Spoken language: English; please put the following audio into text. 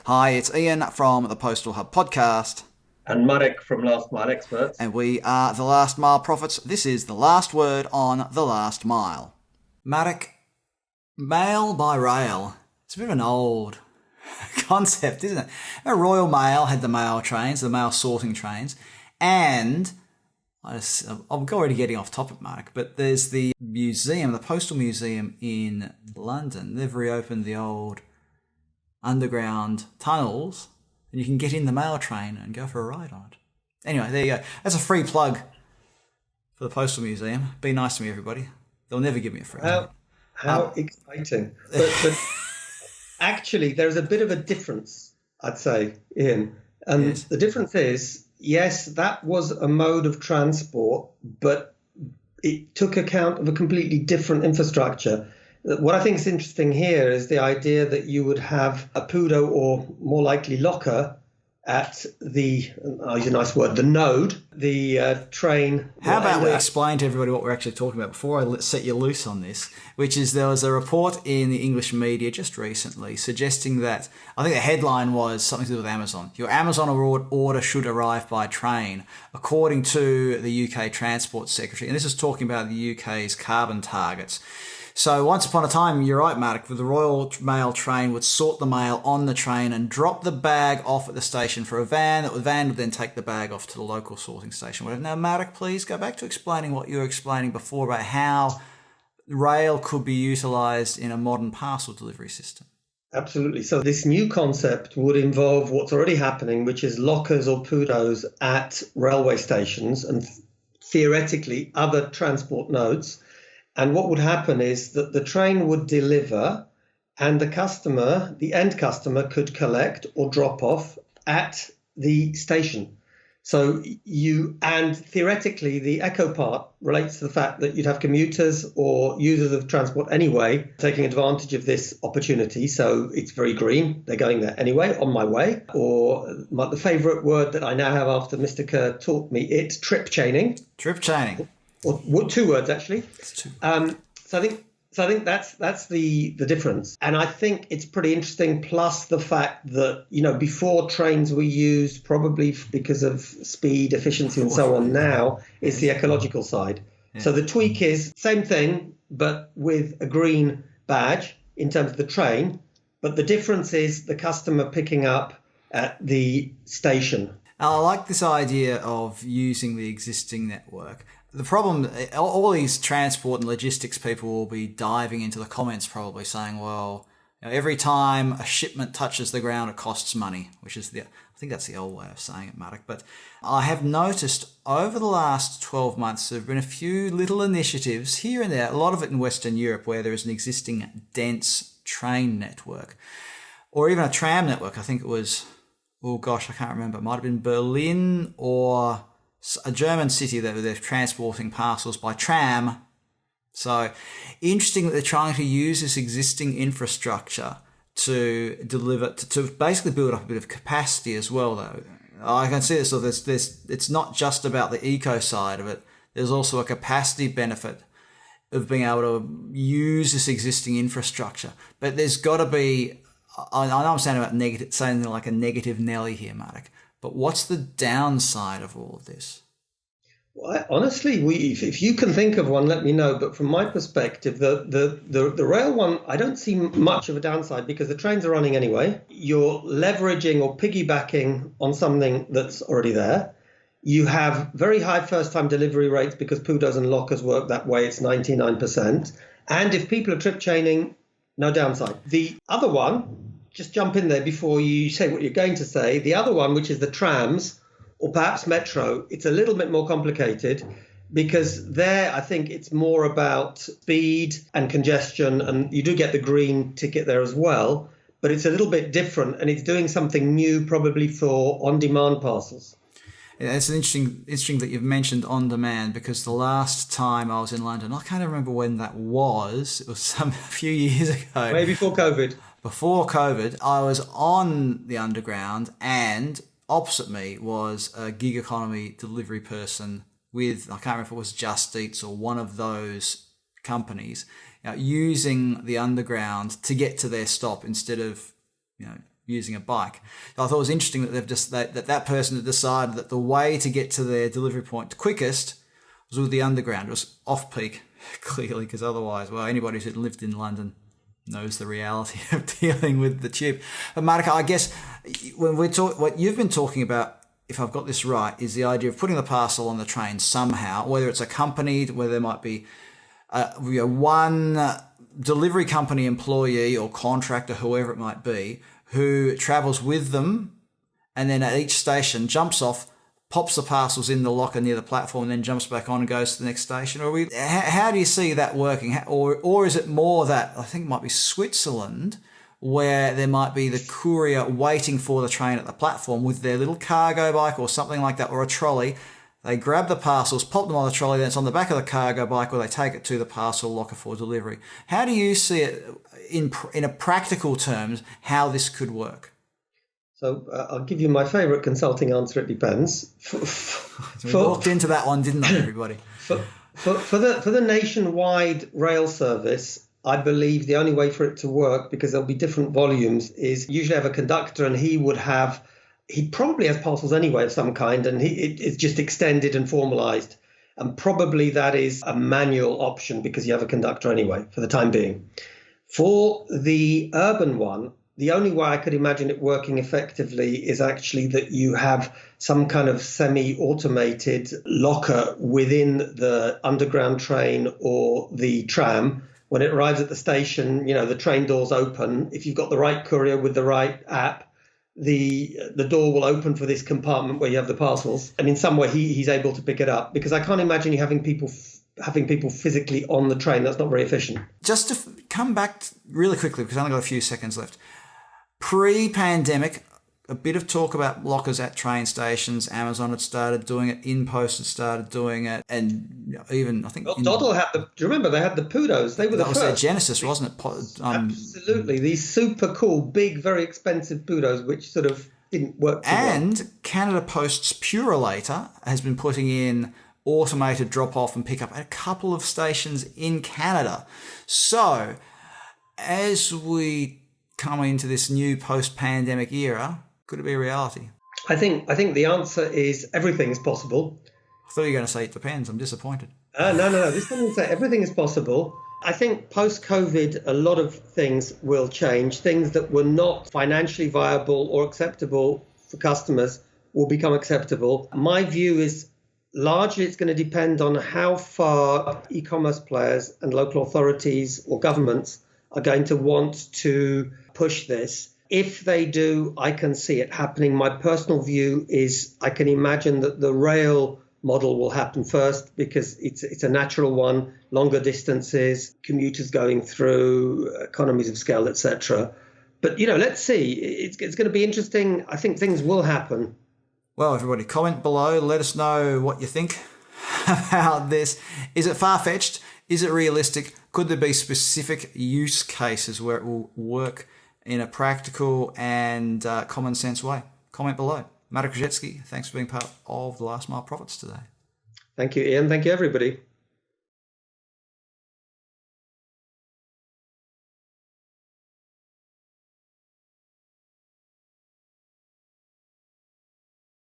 Hi, it's Ian from the Postal Hub Podcast. And Marek from Last Mile Experts. And we are the Last Mile Prophets. This is the last word on the last mile. Marek, mail by rail. It's a bit of an old concept, isn't it? Royal Mail had the mail trains, the mail sorting trains, and I'm already getting off topic, Marek, but there's the museum, the Postal Museum in London. They've reopened the old underground tunnels, and you can get in the mail train and go for a ride on it. Anyway, there you go. That's a free plug for the Postal Museum. Be nice to me, everybody. They'll never give me a free plug. How exciting. But actually, there's a bit of a difference, I'd say, Ian. And Yes. The difference is, yes, that was a mode of transport, but it took account of a completely different infrastructure. What I think is interesting here is the idea that you would have a PUDO, or more likely locker, at the, I'll use a nice word, the node, the train. How about we explain to everybody what we're actually talking about before I set you loose on this, which is there was a report in the English media just recently suggesting that, I think the headline was something to do with Amazon. Your Amazon order should arrive by train, according to the UK Transport Secretary. And this is talking about the UK's carbon targets. So once upon a time, you're right, Marek, the Royal Mail train would sort the mail on the train and drop the bag off at the station for a van. The van would then take the bag off to the local sorting station. Now, Marek, please go back to explaining what you were explaining before about how rail could be utilised in a modern parcel delivery system. Absolutely. So this new concept would involve what's already happening, which is lockers or PUDOs at railway stations and theoretically other transport nodes. And what would happen is that the train would deliver and the end customer could collect or drop off at the station. So and theoretically, the eco part relates to the fact that you'd have commuters or users of transport anyway taking advantage of this opportunity. So it's very green. They're going there anyway, on my way. Or the favourite word that I now have after Mr. Kerr taught me it, trip chaining. Trip chaining. Or two words, actually. It's two. So I think that's the difference. And I think it's pretty interesting, plus the fact that, before trains were used probably because of speed, efficiency and so on, now is the ecological side. Yeah. So the tweak is same thing, but with a green badge in terms of the train. But the difference is the customer picking up at the station. I like this idea of using the existing network. The problem, all these transport and logistics people will be diving into the comments probably saying, well, every time a shipment touches the ground, it costs money, which is I think that's the old way of saying it, Marek. But I have noticed over the last 12 months, there have been a few little initiatives here and there, a lot of it in Western Europe, where there is an existing dense train network or even a tram network. I think it was, I can't remember. It might have been Berlin or a German city that they're transporting parcels by tram. So interesting that they're trying to use this existing infrastructure to deliver, to basically build up a bit of capacity as well, though. I can see this, so it's not just about the eco side of it. There's also a capacity benefit of being able to use this existing infrastructure. But there's got to be, I know I'm saying like a negative Nelly here, Marek, but what's the downside of all of this? Well, honestly, if you can think of one, let me know. But from my perspective, the rail one, I don't see much of a downside because the trains are running anyway. You're leveraging or piggybacking on something that's already there. You have very high first-time delivery rates because PUDOs and lockers work that way. It's 99%. And if people are trip chaining, no downside. The other one, just jump in there before you say what you're going to say. The other one, which is the trams or perhaps metro, it's a little bit more complicated because there I think it's more about speed and congestion, and you do get the green ticket there as well, but it's a little bit different and it's doing something new probably for on-demand parcels. Yeah, it's interesting that you've mentioned on demand, because the last time I was in London, I can't remember when that was. It was a few years ago. Way before COVID. Before COVID, I was on the underground, and opposite me was a gig economy delivery person with, I can't remember if it was Just Eats or one of those companies, using the underground to get to their stop instead of, using a bike. I thought it was interesting that that person had decided that the way to get to their delivery point quickest was with the underground. It was off-peak, clearly, because otherwise, well, anybody who's lived in London knows the reality of dealing with the tube. But Marek, I guess when what you've been talking about, if I've got this right, is the idea of putting the parcel on the train somehow, whether it's accompanied, whether there might be one delivery company employee or contractor, whoever it might be, who travels with them and then at each station jumps off, pops the parcels in the locker near the platform and then jumps back on and goes to the next station? Or how do you see that working? Or is it more that, I think it might be Switzerland, where there might be the courier waiting for the train at the platform with their little cargo bike or something like that, or a trolley. They grab the parcels, pop them on the trolley, then it's on the back of the cargo bike, or they take it to the parcel locker for delivery. How do you see it in a practical terms, how this could work? So I'll give you my favourite consulting answer. It depends. We walked into that one, didn't they, everybody? For the nationwide rail service, I believe the only way for it to work, because there'll be different volumes, is usually have a conductor, and he probably has parcels anyway of some kind, and it's just extended and formalised. And probably that is a manual option because you have a conductor anyway for the time being. For the urban one, the only way I could imagine it working effectively is actually that you have some kind of semi-automated locker within the underground train or the tram. When it arrives at the station, the train doors open. If you've got the right courier with the right app, the door will open for this compartment where you have the parcels, and in some way he's able to pick it up, because I can't imagine you having people physically on the train. That's not very efficient. Just to come back really quickly, because I've only got a few seconds left. Pre-pandemic, a bit of talk about lockers at train stations. Amazon had started doing it. InPost had started doing it, and even I think Doddle had the. Do you remember they had the PUDOs? They were the first. That was their genesis, wasn't it? Absolutely, these super cool, big, very expensive PUDOs, which sort of didn't work. And Canada Post's Purolator has been putting in automated drop-off and pick-up at a couple of stations in Canada. So, as we come into this new post-pandemic era, could it be a reality? I think the answer is everything is possible. I thought you were going to say it depends. I'm disappointed. No. This doesn't say everything is possible. I think post-COVID, a lot of things will change. Things that were not financially viable or acceptable for customers will become acceptable. My view is largely it's going to depend on how far e-commerce players and local authorities or governments are going to want to push this. If they do, I can see it happening. My personal view is I can imagine that the rail model will happen first because it's a natural one, longer distances, commuters going through, economies of scale, etc. But, let's see. It's going to be interesting. I think things will happen. Well, everybody, comment below. Let us know what you think about this. Is it far-fetched? Is it realistic? Could there be specific use cases where it will work in a practical and common sense way? Comment below. Marek Różycki, thanks for being part of the Last Mile Profits today. Thank you, Ian. Thank you, everybody.